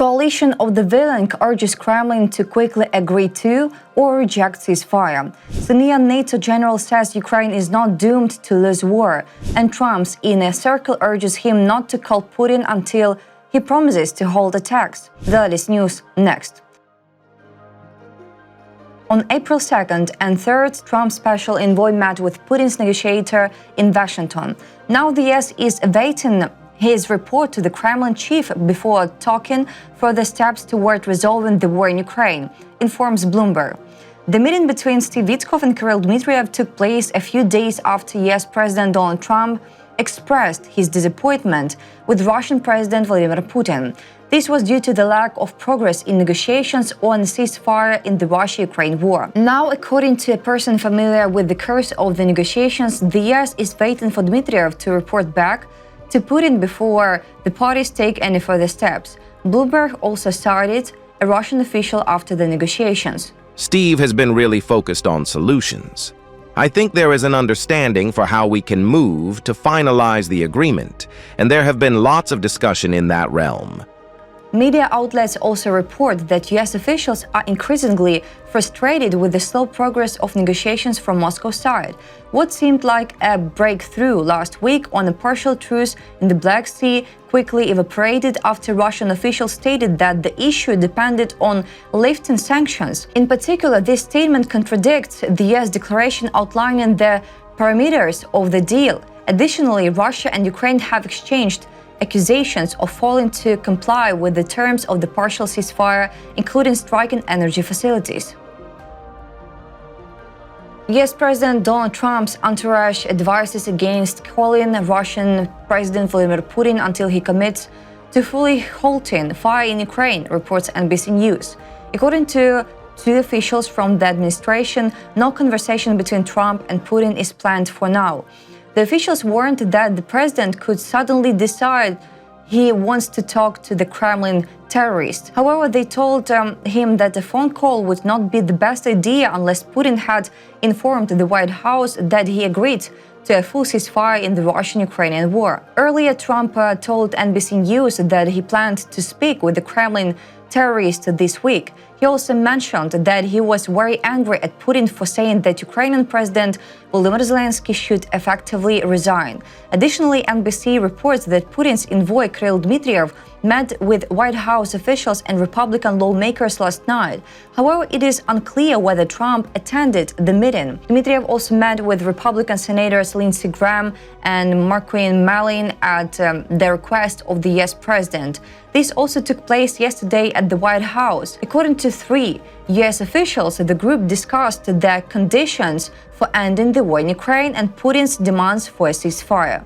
Coalition of the Willing urges Kremlin to quickly agree to or reject ceasefire. Senior NATO general says Ukraine is not doomed to lose war, and Trump's inner circle urges him not to call Putin until he promises to halt attacks. The latest news next. On April 2nd and 3rd, Trump's special envoy met with Putin's negotiator in Washington. Now the US is awaiting his report to the Kremlin chief before taking further steps toward resolving the war in Ukraine, informs Bloomberg. The meeting between Steve Witkoff and Kirill Dmitriev took place a few days after US President Donald Trump expressed his disappointment with Russian President Vladimir Putin. This was due to the lack of progress in negotiations on a ceasefire in the Russia-Ukraine war. Now, according to a person familiar with the course of the negotiations, the US is waiting for Dmitriev to report back to Putin before the parties take any further steps. Bloomberg also cited a Russian official after the negotiations. Steve has been really focused on solutions. I think there is an understanding for how we can move to finalize the agreement, and there have been lots of discussion in that realm. Media outlets also report that US officials are increasingly frustrated with the slow progress of negotiations from Moscow's side. What seemed like a breakthrough last week on a partial truce in the Black Sea quickly evaporated after Russian officials stated that the issue depended on lifting sanctions. In particular, this statement contradicts the US declaration outlining the parameters of the deal. Additionally, Russia and Ukraine have exchanged accusations of failing to comply with the terms of the partial ceasefire, including striking energy facilities. US President Donald Trump's entourage advises against calling Russian President Vladimir Putin until he commits to fully halting fire in Ukraine, reports NBC News. According to two officials from the administration, no conversation between Trump and Putin is planned for now. The officials warned that the president could suddenly decide he wants to talk to the Kremlin terrorist. However, they told him that a phone call would not be the best idea unless Putin had informed the White House that he agreed to a full ceasefire in the Russian-Ukrainian war. Earlier, Trump told NBC News that he planned to speak with the Kremlin terrorist this week. He also mentioned that he was very angry at Putin for saying that Ukrainian President Volodymyr Zelensky should effectively resign. Additionally, NBC reports that Putin's envoy Kirill Dmitriev met with White House officials and Republican lawmakers last night. However, it is unclear whether Trump attended the meeting. Dmitriev also met with Republican Senators Lindsey Graham and Markwayne Mullin at the request of the US president. This also took place yesterday at the White House. According to three US officials, the group discussed the conditions for ending the war in Ukraine and Putin's demands for a ceasefire.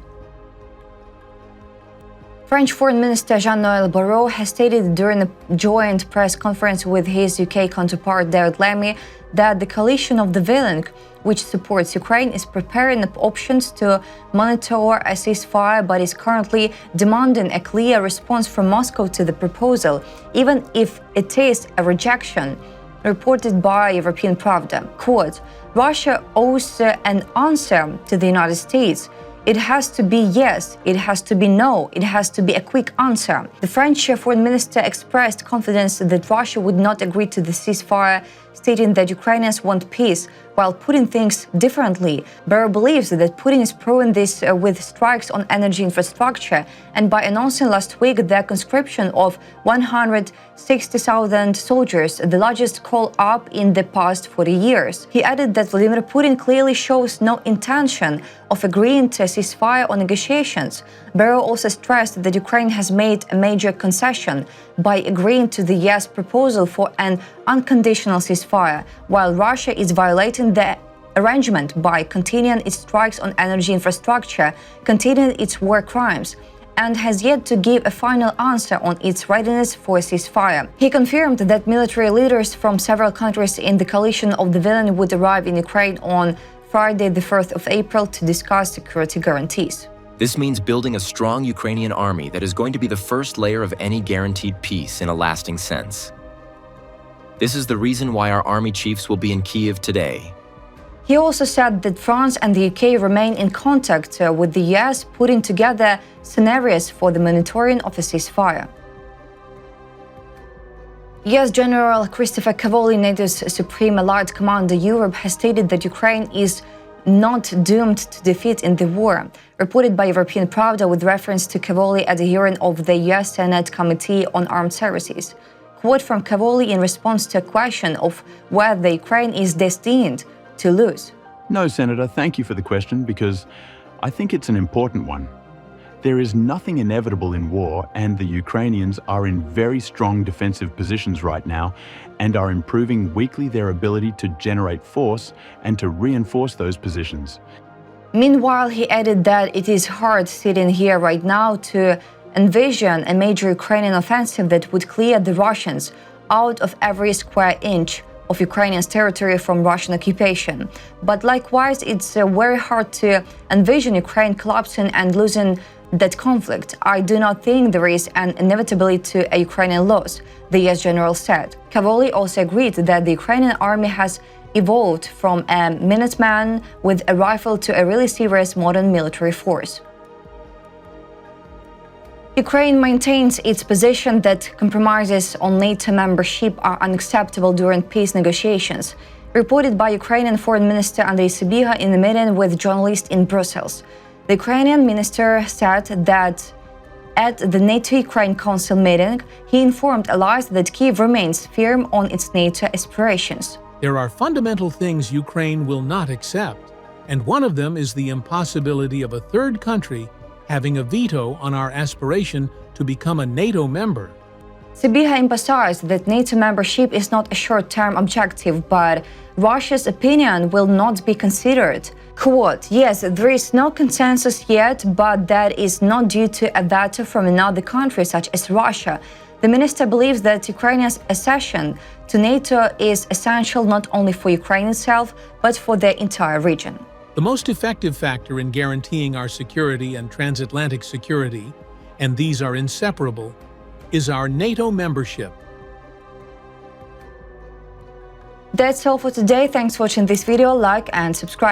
French Foreign Minister Jean-Noël Barrot has stated during a joint press conference with his UK counterpart David Lammy that the coalition of the Willing, which supports Ukraine, is preparing options to monitor a ceasefire but is currently demanding a clear response from Moscow to the proposal, even if it is a rejection. Reported by European Pravda. Quote, Russia owes an answer to the United States. It has to be yes, it has to be no, it has to be a quick answer. The French foreign minister expressed confidence that Russia would not agree to the ceasefire, stating that Ukrainians want peace, while Putin thinks differently. Barrot believes that Putin is proving this with strikes on energy infrastructure and by announcing last week the conscription of 160,000 soldiers, the largest call-up in the past 40 years. He added that Vladimir Putin clearly shows no intention of agreeing to a ceasefire or negotiations. Barrot also stressed that Ukraine has made a major concession by agreeing to the US proposal for an unconditional ceasefire, while Russia is violating the arrangement by continuing its strikes on energy infrastructure, continuing its war crimes, and has yet to give a final answer on its readiness for a ceasefire. He confirmed that military leaders from several countries in the coalition of the Willing would arrive in Ukraine on Friday, the 4th of April, to discuss security guarantees. This means building a strong Ukrainian army that is going to be the first layer of any guaranteed peace in a lasting sense. This is the reason why our army chiefs will be in Kyiv today. He also said that France and the UK remain in contact with the US, putting together scenarios for the monitoring of a ceasefire. US General Christopher Cavoli, NATO's Supreme Allied Commander Europe, has stated that Ukraine is not doomed to defeat in the war. Reported by European Pravda with reference to Cavoli at a hearing of the US Senate Committee on Armed Services. Quote from Cavoli in response to a question of whether Ukraine is destined to lose. No, Senator, thank you for the question because I think it's an important one. There is nothing inevitable in war, and the Ukrainians are in very strong defensive positions right now and are improving weekly their ability to generate force and to reinforce those positions. Meanwhile, he added that it is hard sitting here right now to envision a major Ukrainian offensive that would clear the Russians out of every square inch of Ukrainian's territory from Russian occupation. But likewise, it's very hard to envision Ukraine collapsing and losing that conflict. I do not think there is an inevitability to a Ukrainian loss, the US general said. Cavoli also agreed that the Ukrainian army has evolved from a Minuteman with a rifle to a really serious modern military force. Ukraine maintains its position that compromises on NATO membership are unacceptable during peace negotiations, reported by Ukrainian Foreign Minister Andriy Sybiha in a meeting with journalists in Brussels. The Ukrainian minister said that at the NATO-Ukraine Council meeting, he informed allies that Kyiv remains firm on its NATO aspirations. There are fundamental things Ukraine will not accept, and one of them is the impossibility of a third country having a veto on our aspiration to become a NATO member. Sybiha emphasized that NATO membership is not a short-term objective, but Russia's opinion will not be considered. Quote, yes, there is no consensus yet, but that is not due to a veto from another country such as Russia. The minister believes that Ukraine's accession to NATO is essential not only for Ukraine itself, but for the entire region. The most effective factor in guaranteeing our security and transatlantic security, and these are inseparable, is our NATO membership. That's all for today. Thanks for watching this video. Like and subscribe.